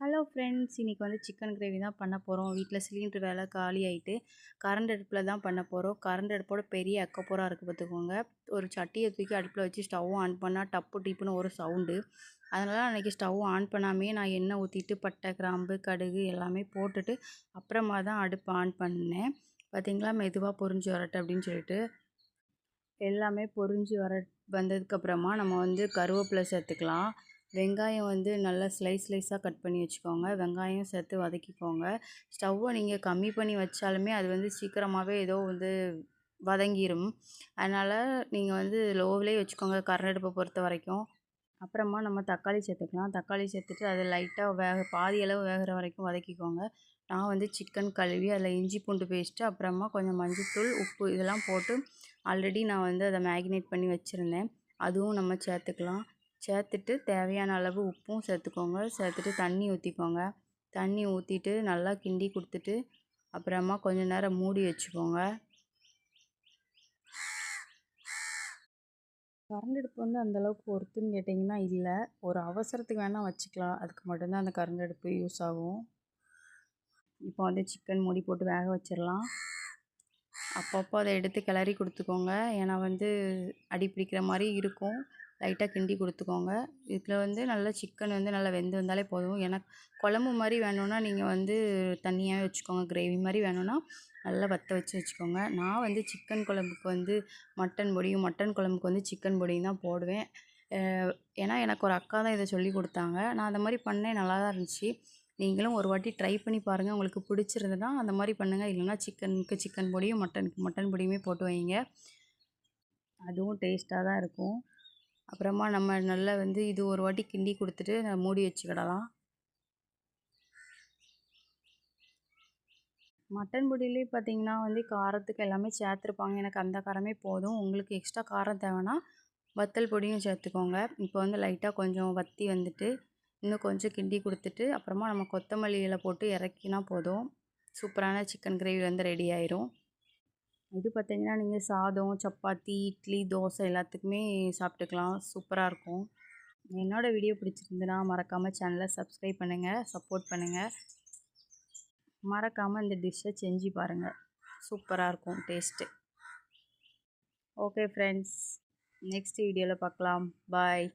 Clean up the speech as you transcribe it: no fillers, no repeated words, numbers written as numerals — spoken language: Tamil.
ஹலோ ஃப்ரெண்ட்ஸ், இன்றைக்கி வந்து சிக்கன் கிரேவி தான் பண்ண போகிறோம். வீட்டில் சிலிண்டர் வேலை காலி ஆகிட்டு கரண்ட் அடுப்பில் தான் பண்ண போகிறோம். கரண்ட் அடுப்போட பெரிய அக்கப்போராக இருக்குது பார்த்துக்கோங்க. ஒரு சட்டியை தூக்கி அடுப்பில் வச்சு ஸ்டவ் ஆன் பண்ணால் டப்பு டிப்புன்னு ஒரு சவுண்டு. அதனால் அன்றைக்கி ஸ்டவ் ஆன் பண்ணாமே நான் எண்ணெய் ஊற்றிட்டு பட்டை கிராம்பு கடுகு எல்லாமே போட்டுட்டு அப்புறமா தான் அடுப்பு ஆன் பண்ணேன். பார்த்திங்களா, மெதுவாக பொரிஞ்சு வரட்டும் அப்படின்னு சொல்லிட்டு எல்லாமே பொரிஞ்சு வந்ததுக்கப்புறமா நம்ம வந்து கருவேப்பிலை சேர்த்துக்கலாம். வெங்காயம் வந்து நல்லா ஸ்லைஸாக கட் பண்ணி வச்சுக்கோங்க. வெங்காயம் சேர்த்து வதக்கிக்கோங்க. ஸ்டவ்வை நீங்கள் கம்மி பண்ணி வச்சாலுமே அது வந்து சீக்கிரமாகவே ஏதோ வந்து வதங்கிடும். அதனால் நீங்கள் வந்து லோவிலே வச்சுக்கோங்க கரண்ட் அடுப்பை பொறுத்த வரைக்கும். அப்புறமா நம்ம தக்காளி சேர்த்துக்கலாம். தக்காளி சேர்த்துட்டு அது லைட்டாக பாதி அளவு வேகிற வரைக்கும் வதக்கிக்கோங்க. நான் வந்து சிக்கன் கழுவி அதில் இஞ்சி பூண்டு பேஸ்ட்டு, அப்புறமா கொஞ்சம் மஞ்சள்தூள், உப்பு இதெல்லாம் போட்டு ஆல்ரெடி நான் வந்து அதை மேகினேட் பண்ணி வச்சுருந்தேன். அதுவும் நம்ம சேர்த்துக்கலாம். சேர்த்துட்டு தேவையான அளவு உப்பும் சேர்த்துக்கோங்க. சேர்த்துட்டு தண்ணி ஊற்றிக்கோங்க. தண்ணி ஊற்றிட்டு நல்லா கிண்டி கொடுத்துட்டு அப்புறமா கொஞ்சம் நேரம் மூடி வச்சுக்கோங்க. கரண்ட் அடுப்பு வந்து அந்தளவுக்கு ஒர்த்துன்னு கேட்டிங்கன்னா இல்லை. ஒரு அவசரத்துக்கு வேணால் வச்சுக்கலாம். அதுக்கு மட்டும்தான் அந்த கரண்ட் அடுப்பு யூஸ் ஆகும். இப்போ வந்து சிக்கன் மூடி போட்டு வேக வச்சிடலாம். அப்பப்போ அதை எடுத்து கிளறி கொடுத்துக்கோங்க. ஏன்னா வந்து அடி பிடிக்கிற மாதிரி இருக்கும். லைட்டாக கிண்டி கொடுத்துக்கோங்க. இதில் வந்து நல்லா சிக்கன் வந்து நல்லா வெந்து வந்தாலே போதும். ஏன்னா குழம்பு மாதிரி வேணும்னா நீங்கள் வந்து தண்ணியாகவே வச்சுக்கோங்க. கிரேவி மாதிரி வேணும்னா நல்லா வற்ற வச்சுக்கோங்க. நான் வந்து சிக்கன் குழம்புக்கு வந்து மட்டன் குழம்புக்கு வந்து சிக்கன் பொடியும் தான் போடுவேன். ஏன்னா எனக்கு ஒரு அக்கா தான் இதை சொல்லி கொடுத்தாங்க. நான் அந்த மாதிரி பண்ணேன், நல்லா தான் இருந்துச்சு. நீங்களும் ஒரு வாட்டி ட்ரை பண்ணி பாருங்கள். உங்களுக்கு பிடிச்சிருந்ததுன்னா அந்த மாதிரி பண்ணுங்கள். இல்லைனா சிக்கனுக்கு சிக்கன் பொடியும் மட்டனுக்கு மட்டன் பொடியுமே போட்டு வைங்க. அதுவும் டேஸ்ட்டாக தான் இருக்கும். அப்புறமா நம்ம நல்லா வந்து இது ஒரு வாட்டி கிண்டி கொடுத்துட்டு மூடி வச்சுக்கிடலாம். மட்டன் பொடியிலே பார்த்திங்கன்னா வந்து காரத்துக்கு எல்லாமே சேர்த்துருப்பாங்க. எனக்கு அந்த காரமே போதும். உங்களுக்கு எக்ஸ்ட்ரா காரம் தேவைன்னா வத்தல் பொடியும் சேர்த்துக்கோங்க. இப்போ வந்து லைட்டாக கொஞ்சம் வற்றி வந்துட்டு இன்னும் கொஞ்சம் கிண்டி கொடுத்துட்டு அப்புறமா நம்ம கொத்தமல்லி இலை போட்டு இறக்கினா போதும். சூப்பரான சிக்கன் கிரேவி வந்து ரெடி ஆயிரும். இது பார்த்திங்கன்னா நீங்கள் சாதம், சப்பாத்தி, இட்லி, தோசை எல்லாத்துக்குமே சாப்பிட்டுக்கலாம். சூப்பராக இருக்கும். என்னோடய வீடியோ பிடிச்சிருந்துன்னா மறக்காமல் சேனலை சப்ஸ்கிரைப் பண்ணுங்கள், சப்போர்ட் பண்ணுங்கள். மறக்காமல் இந்த டிஷ்ஷை செஞ்சு பாருங்கள். சூப்பராக இருக்கும் டேஸ்ட்டு. ஓகே ஃப்ரெண்ட்ஸ், நெக்ஸ்ட் வீடியோவில் பார்க்கலாம். பாய்.